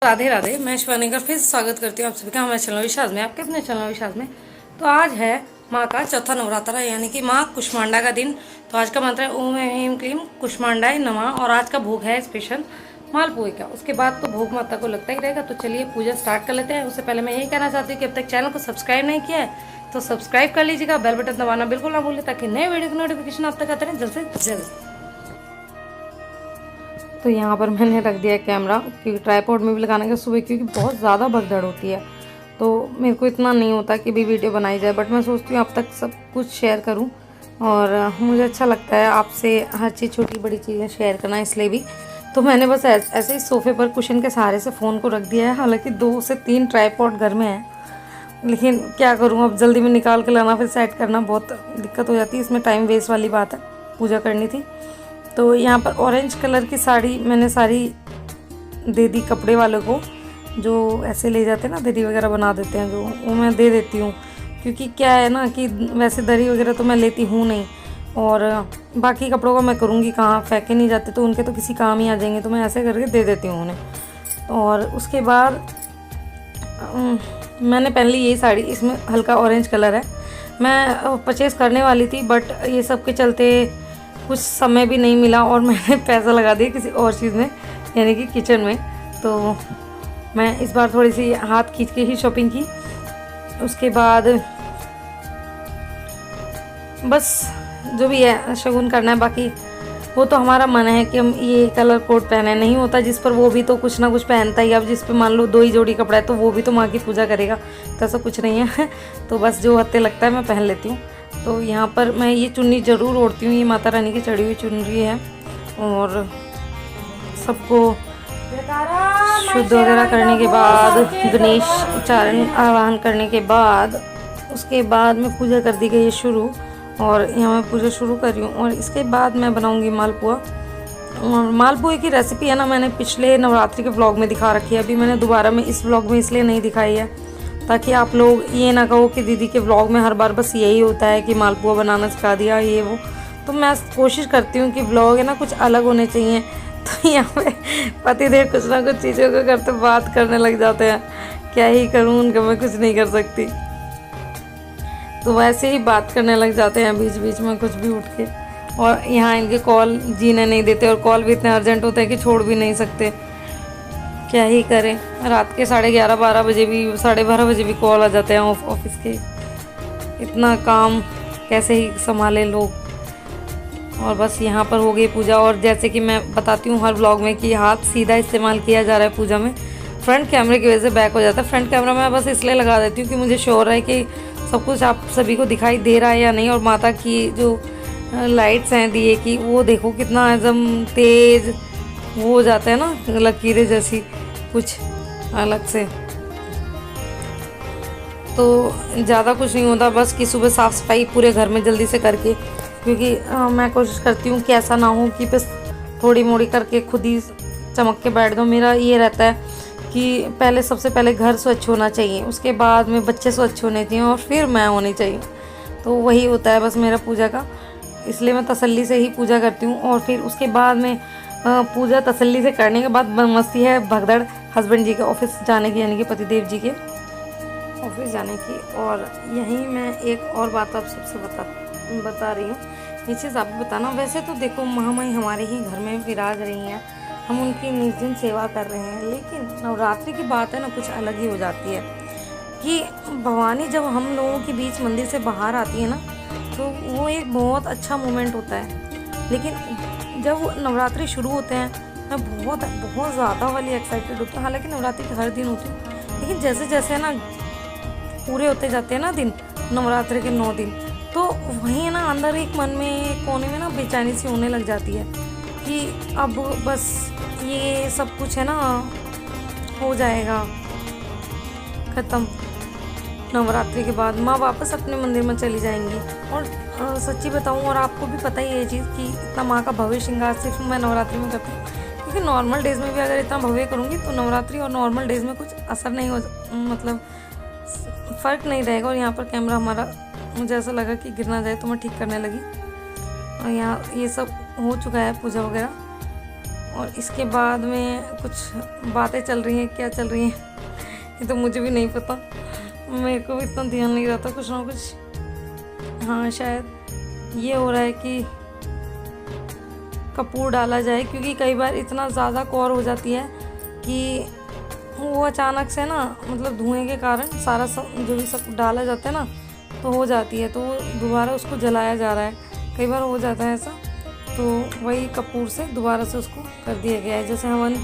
राधे राधे। मैं शिवानी का फिर स्वागत करती हूँ आप सभी का हमारे चैनल विश्वास में, आपके अपने चैनल विश्वास में। तो आज है माँ का चौथा नवरात्रा, यानी कि माँ कुष्मांडा का दिन। तो आज का मंत्र है ओम ह्रीं क्लीं कुष्मांडाय नमः। और आज का भोग है स्पेशल मालपुए का। उसके बाद तो भोग माता को लगता ही रहेगा। तो चलिए पूजा स्टार्ट कर लेते हैं। उससे पहले मैं यही कहना चाहती हूँ कि अब तक चैनल को सब्सक्राइब नहीं किया है तो सब्सक्राइब कर लीजिएगा, बेल बटन दबाना बिल्कुल ना भूलें ताकि नए वीडियो की नोटिफिकेशन आप तक आते रहें जल्द से जल्द। तो यहाँ पर मैंने रख दिया है कैमरा, क्योंकि ट्राईपॉड में भी लगाने का सुबह क्योंकि बहुत ज़्यादा भगदड़ होती है। तो मेरे को इतना नहीं होता कि भी वीडियो बनाई जाए, बट मैं सोचती हूँ अब तक सब कुछ शेयर करूँ। और मुझे अच्छा लगता है आपसे हर चीज़, छोटी बड़ी चीज़ें शेयर करना, इसलिए भी। तो मैंने बस ऐसे ही सोफे पर कुशन के सहारे से फ़ोन को रख दिया है। हालाँकि 2 से 3 ट्राईपॉड घर में है, लेकिन क्या करूँ, अब जल्दी में निकाल के लाना फिर सेट करना बहुत दिक्कत हो जाती है। इसमें टाइम वेस्ट वाली बात है, पूजा करनी थी। तो यहाँ पर ऑरेंज कलर की साड़ी मैंने सारी दे दी कपड़े वालों को, जो ऐसे ले जाते हैं ना, दरी वगैरह बना देते हैं जो, वो मैं दे देती हूँ। क्योंकि क्या है ना कि वैसे दरी वगैरह तो मैं लेती हूँ नहीं, और बाकी कपड़ों का मैं करूँगी कहाँ, फेंके नहीं जाते तो उनके तो किसी काम ही आ जाएंगे, तो मैं ऐसे करके दे देती हूँ उन्हें। और उसके बाद मैंने पहन ली ये साड़ी, इसमें हल्का ऑरेंज कलर है। मैं परचेज़ करने वाली थी, बट ये सब के चलते कुछ समय भी नहीं मिला और मैंने पैसा लगा दिया किसी और चीज़ में, यानी कि किचन में। तो मैं इस बार थोड़ी सी हाथ खींच के ही शॉपिंग की। उसके बाद बस जो भी है शगुन करना है, बाकी वो तो हमारा मन है कि हम ये कलर कोड पहने। नहीं होता जिस पर, वो भी तो कुछ ना कुछ पहनता ही। अब जिस पे मान लो 2 ही जोड़ी कपड़ा है तो वो भी तो माँ की पूजा करेगा, तो ऐसा कुछ नहीं है। तो बस जो हत्ते लगता है मैं पहन लेती हूँ। तो यहाँ पर मैं ये चुन्नी ज़रूर ओढ़ती हूँ, ये माता रानी की चढ़ी हुई चुनरी है। और सबको शुद्ध वगैरह करने के बाद, गणेश उच्चारण आवाहन करने के बाद, उसके बाद में पूजा कर दी गई है शुरू। और यहाँ मैं पूजा शुरू कर रही हूँ। और इसके बाद मैं बनाऊँगी मालपुआ। और मालपुए की रेसिपी है ना, मैंने पिछले नवरात्रि के व्लॉग में दिखा रखी है। अभी मैंने दोबारा में इस व्लॉग में इसलिए नहीं दिखाई है ताकि आप लोग ये ना कहो कि दीदी के व्लॉग में हर बार बस यही होता है कि मालपुआ बनाना सिखा दिया ये वो। तो मैं कोशिश करती हूँ कि व्लॉग है ना कुछ अलग होने चाहिए। तो यहाँ पे पतिदेव कुछ ना कुछ चीज़ों को करते बात करने लग जाते हैं, क्या ही करूँ, उनका मैं कुछ नहीं कर सकती। तो वैसे ही बात करने लग जाते हैं बीच बीच में कुछ भी उठ के। और यहाँ इनके कॉल जीने नहीं देते, और कॉल भी इतने अर्जेंट होते हैं कि छोड़ भी नहीं सकते, क्या ही करें। रात के 11:30 12 बजे भी, 12:30 बजे भी कॉल आ जाते हैं ऑफिस के। इतना काम कैसे ही संभाले लोग। और बस यहाँ पर हो गई पूजा। और जैसे कि मैं बताती हूँ हर व्लॉग में कि हाथ सीधा इस्तेमाल किया जा रहा है पूजा में, फ्रंट कैमरे की वजह से बैक हो जाता है। फ्रंट कैमरा मैं बस इसलिए लगा देती हूँ कि मुझे श्योर है कि सब कुछ आप सभी को दिखाई दे रहा है या नहीं। और माता की जो लाइट्स हैं दिए की, वो देखो कितना एकदम तेज़ वो हो जाता है ना, लकीरें जैसी कुछ अलग से। तो ज़्यादा कुछ नहीं होता, बस कि सुबह साफ़ सफाई पूरे घर में जल्दी से करके, क्योंकि मैं कोशिश करती हूँ कि ऐसा ना हो कि बस थोड़ी मोड़ी करके खुद ही चमक के बैठ दो। मेरा ये रहता है कि पहले, सबसे पहले घर स्वच्छ होना चाहिए, उसके बाद में बच्चे स्वच्छ होने चाहिए, और फिर मैं होनी चाहिए। तो वही होता है बस मेरा पूजा का। इसलिए मैं तसल्ली से ही पूजा करती हूँ। और फिर उसके बाद में पूजा तसल्ली से करने के बाद मस्ती है भगदड़ हस्बैंड जी के ऑफिस जाने की, यानी कि पतिदेव जी के ऑफिस जाने की। और यहीं मैं एक और बात आप सबसे बता रही हूँ, ये चीज़ आप भी बताना। वैसे तो देखो महामाई हमारे ही घर में विराज रही हैं, हम उनकी निर्जन सेवा कर रहे हैं, लेकिन नवरात्रि की बात है ना कुछ अलग ही हो जाती है कि भवानी जब हम लोगों के बीच मंदिर से बाहर आती है ना, तो वो एक बहुत अच्छा मोमेंट होता है। लेकिन जब नवरात्रि शुरू होते हैं मैं बहुत बहुत ज़्यादा वाली एक्साइटेड होती हूँ। हालांकि नवरात्रि के हर दिन होती हूँ, लेकिन जैसे जैसे ना पूरे होते जाते हैं ना दिन, नवरात्रि के 9 दिन, तो वहीं ना अंदर एक मन में कोने में ना बेचैनी सी होने लग जाती है कि अब बस ये सब कुछ है ना हो जाएगा ख़त्म। नवरात्रि के बाद माँ वापस अपने मंदिर में चली जाएंगी। और सच्ची बताऊँ, और आपको भी पता ही है ये चीज़ कि इतना माँ का भव्य श्रृंगार सिर्फ मैं नवरात्रि में करती हूँ, क्योंकि नॉर्मल डेज़ में भी अगर इतना भव्य करूँगी तो नवरात्रि और नॉर्मल डेज़ में कुछ असर नहीं हो, मतलब फ़र्क नहीं रहेगा। और यहाँ पर कैमरा हमारा, मुझे ऐसा लगा कि गिर ना जाए तो मैं ठीक करने लगी। और यहाँ ये सब हो चुका है पूजा वगैरह। और इसके बाद में कुछ बातें चल रही हैं, क्या चल रही हैं ये तो मुझे भी नहीं पता, मेरे को भी इतना ध्यान नहीं रहता, कुछ ना कुछ। हाँ शायद ये हो रहा है कि कपूर डाला जाए, क्योंकि कई बार इतना ज़्यादा कौर हो जाती है कि वो अचानक से ना, मतलब धुएं के कारण सारा सब जो भी सब डाला जाता है ना तो हो जाती है, तो दोबारा उसको जलाया जा रहा है, कई बार हो जाता है ऐसा। तो वही कपूर से दोबारा से उसको कर दिया गया है, जैसे हवन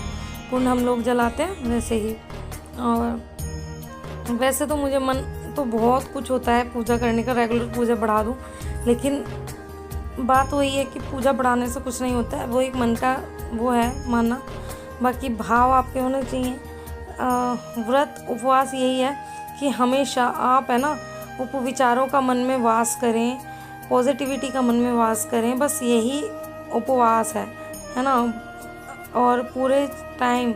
कुंड हम लोग जलाते हैं वैसे ही। और वैसे तो मुझे मन तो बहुत कुछ होता है पूजा करने का, रेगुलर पूजा बढ़ा दूँ, लेकिन बात वही है कि पूजा बढ़ाने से कुछ नहीं होता है, वो एक मन का वो है मानना, बाकी भाव आपके होने चाहिए। व्रत उपवास यही है कि हमेशा आप है ना उपविचारों का मन में वास करें, पॉजिटिविटी का मन में वास करें, बस यही उपवास है ना। और पूरे टाइम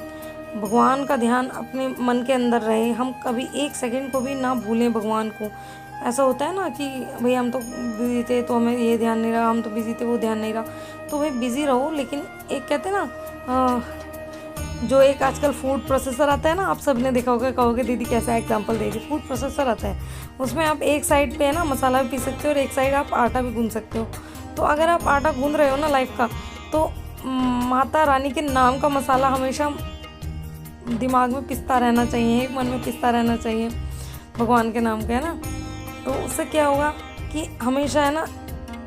भगवान का ध्यान अपने मन के अंदर रहे, हम कभी एक सेकंड को भी ना भूलें भगवान को। ऐसा होता है ना कि भाई हम तो बिजी थे तो हमें ये ध्यान नहीं रहा, हम तो बिजी थे वो ध्यान नहीं रहा, तो भाई बिजी रहो, लेकिन एक कहते हैं ना जो एक आजकल फूड प्रोसेसर आता है ना, आप सब ने देखा होगा, कहोगे दीदी कैसा एग्जांपल दे रही, फूड प्रोसेसर आता है, उसमें आप एक साइड पे है ना मसाला भी पीस सकते हो और एक साइड आप आटा भी गूंद सकते हो। तो अगर आप आटा गूंद रहे हो ना लाइफ का, तो माता रानी के नाम का मसाला हमेशा दिमाग में पिसता रहना चाहिए, एक मन में पिसता रहना चाहिए भगवान के नाम का, है ना। तो उससे क्या होगा कि हमेशा है ना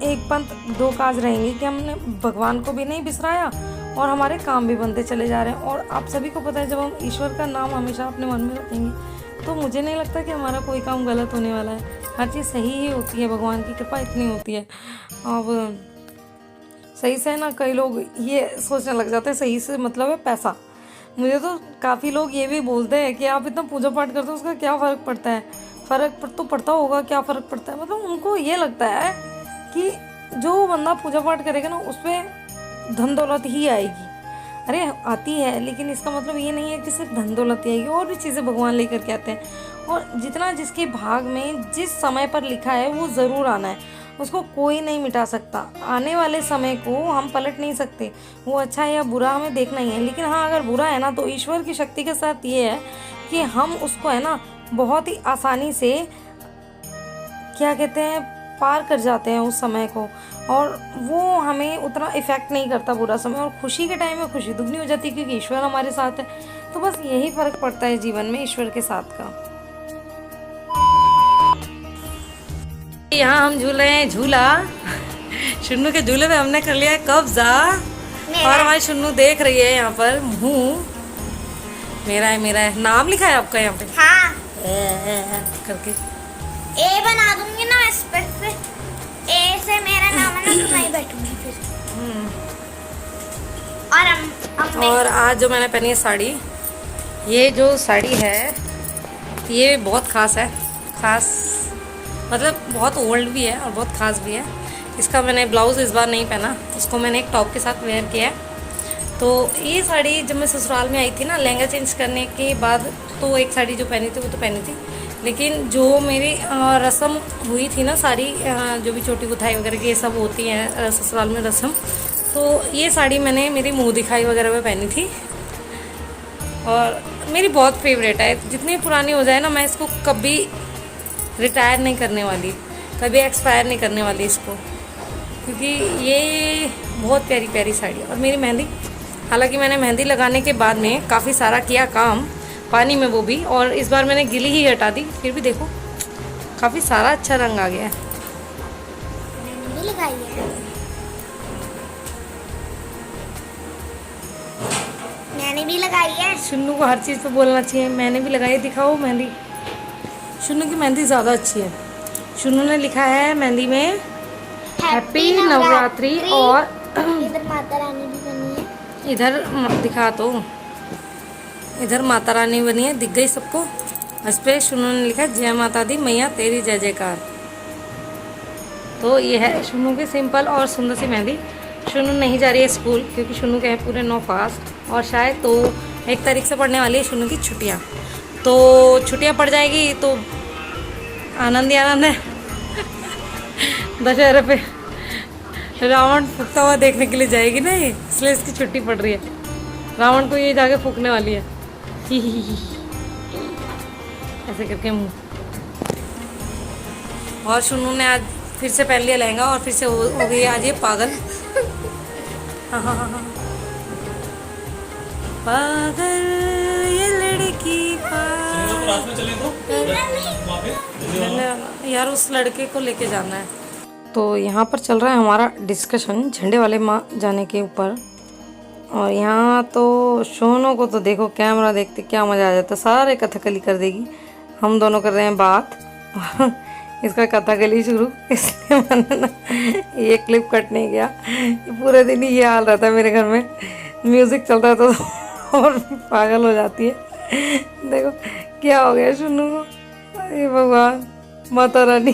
एक पंथ दो काज रहेंगे, कि हमने भगवान को भी नहीं बिसराया और हमारे काम भी बनते चले जा रहे हैं। और आप सभी को पता है जब हम ईश्वर का नाम हमेशा अपने मन में रखेंगे तो मुझे नहीं लगता कि हमारा कोई काम गलत होने वाला है, हर चीज़ सही ही होती है, भगवान की कृपा इतनी होती है। अब सही से ना कई लोग ये सोचने लग जाते हैं सही से मतलब है पैसा। मुझे तो काफ़ी लोग ये भी बोलते हैं कि आप इतना पूजा पाठ करते हो उसका क्या फ़र्क पड़ता है, फ़र्क तो पड़ता होगा, क्या फ़र्क पड़ता है, मतलब उनको ये लगता है कि जो बंदा पूजा पाठ करेगा ना उस पर धन दौलत ही आएगी। अरे आती है, लेकिन इसका मतलब ये नहीं है कि सिर्फ धन दौलत ही आएगी, और भी चीज़ें भगवान लेकर के आते हैं। और जितना जिसके भाग में जिस समय पर लिखा है वो ज़रूर आना है, उसको कोई नहीं मिटा सकता। आने वाले समय को हम पलट नहीं सकते, वो अच्छा है या बुरा हमें देखना ही है। लेकिन हाँ अगर बुरा है ना तो ईश्वर की शक्ति के साथ ये है कि हम उसको है ना बहुत ही आसानी से क्या कहते हैं पार कर जाते हैं उस समय को, और वो हमें उतना इफ़ेक्ट नहीं करता बुरा समय। और खुशी के टाइम में खुशी दुगनी हो जाती है क्योंकि ईश्वर हमारे साथ है। तो बस यही फ़र्क पड़ता है जीवन में ईश्वर के साथ का। यहाँ हम झूल रहे हैं झूला, शुन्नू के झूले पे हमने कर लिया है कब्जा, और हमारी शुन्नू देख रही है यहाँ पर मुँह मेरा है नाम लिखा है आपका यहाँ पे। हाँ करके ए बना दूंगी ना इस पे, ए से मेरा नाम है ना तो मैं बैठूंगी फिर। और आज जो मैंने पहनी है साड़ी, ये जो साड़ी है ये बहुत ख़ास है, ख़ास मतलब बहुत ओल्ड भी है और बहुत ख़ास भी है। इसका मैंने ब्लाउज़ इस बार नहीं पहना, इसको मैंने एक टॉप के साथ वेयर किया है। तो ये साड़ी जब मैं ससुराल में आई थी ना लहंगा चेंज करने के बाद, तो एक साड़ी जो पहनी थी वो तो पहनी थी, लेकिन जो मेरी रस्म हुई थी ना सारी जो भी छोटी गुथाई वगैरह की ये सब होती हैं ससुराल में रस्म, तो ये साड़ी मैंने मेरी मुँह दिखाई वगैरह में पहनी थी और मेरी बहुत फेवरेट है। जितनी पुरानी हो जाए ना मैं इसको कभी रिटायर नहीं करने वाली, कभी एक्सपायर नहीं करने वाली इसको, क्योंकि ये बहुत प्यारी प्यारी साड़ी है। और मेरी मेहंदी, हालांकि मैंने मेहंदी लगाने के बाद में काफ़ी सारा किया काम पानी में वो भी, और इस बार मैंने गिली ही हटा दी, फिर भी देखो काफ़ी सारा अच्छा रंग आ गया है। मैंने भी लगाई है, मैंने भी लगाई है। शुन्नू को हर चीज़ पे बोलना चाहिए मैंने भी लगाई, दिखाओ मेहंदी। शुन्नू की मेहंदी ज़्यादा अच्छी है। शुन्नू ने लिखा है मेहंदी में हैप्पी नवरात्रि, और इधर माता रानी भी बनी है, इधर दिखा तो, इधर माता रानी बनी है, दिख गई सबको। इस पर शुन्नू ने लिखा जय माता दी मैया तेरी जय जयकार। तो ये है शुन्नू की सिंपल और सुंदर सी मेहंदी। शुन्नू नहीं जा रही है स्कूल क्योंकि शुन्नू के हैं पूरे 9 फास्ट, और शायद तो 1 तारीख से पढ़ने वाली है शुन्नू की छुट्टियाँ। तो छुट्टियाँ पड़ जाएगी तो आनंद ही आनंद है। दशहरे पे रावण फूकता हुआ देखने के लिए जाएगी ना ये, इसलिए इसकी छुट्टी पड़ रही है। रावण को ये जाके फूकने वाली है। ही ऐसे करके मुंह। और शुनू ने आज फिर से पहन लिया लहंगा और फिर से हो गई आज ये पागल। हाँ। पागल ये लड़की पागल। रात में चले तो वहाँ पे यार उस लड़के को लेके जाना है। तो यहाँ पर चल रहा है हमारा डिस्कशन झंडे वाले माँ जाने के ऊपर। और यहाँ तो शोनो को तो देखो कैमरा देखते क्या मज़ा आ जाता, सारे कथकली कर देगी। हम दोनों कर रहे हैं बात, इसका कथकली शुरू। इसलिए मैंने ना ये क्लिप कट नहीं किया। पूरे दिन ही ये हाल रहता है मेरे घर में, म्यूज़िक चलता है तो और भी पागल हो जाती है। देखो क्या हो गया शुनू को, अरे भगवान माता रानी।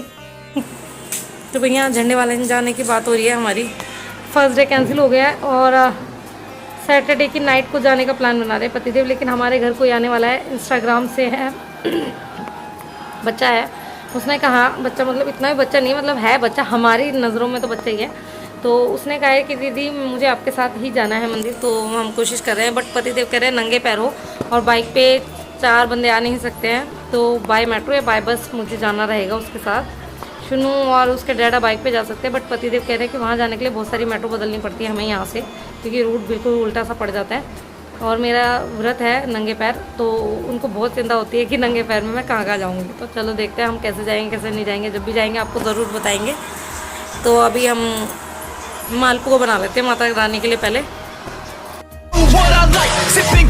तो भैया झंडे वाले जाने की बात हो रही है हमारी। फर्स्ट डे कैंसिल हो गया है और सैटरडे की नाइट को जाने का प्लान बना रहे हैं पतिदेव। लेकिन हमारे घर कोई आने वाला है, इंस्टाग्राम से है, बच्चा है। उसने कहा, बच्चा मतलब इतना भी बच्चा नहीं, मतलब है बच्चा, हमारी नज़रों में तो बच्चा ही है। तो उसने कहा है कि दीदी मुझे आपके साथ ही जाना है मंदिर। तो हम कोशिश कर रहे हैं, बट पतिदेव कह रहे हैं नंगे पैर हो और बाइक पे 4 बंदे आ नहीं सकते हैं, तो बाय मेट्रो या बाय बस मुझे जाना रहेगा उसके साथ। शुनू और उसके डैडा बाइक पे जा सकते हैं, बट पतिदेव कह रहे हैं कि वहाँ जाने के लिए बहुत सारी मेट्रो बदलनी पड़ती है हमें यहाँ से, क्योंकि रूट बिल्कुल उल्टा सा पड़ जाता है। और मेरा व्रत है नंगे पैर, तो उनको बहुत चिंता होती है कि नंगे पैर में मैं कहाँ जाऊँगी। तो चलो देखते हैं हम कैसे जाएंगे कैसे नहीं जाएंगे। जब भी जाएंगे आपको ज़रूर बताएंगे। तो अभी हम मालपुआ बना लेते हैं माता रानी के लिए पहले। What I like, sipping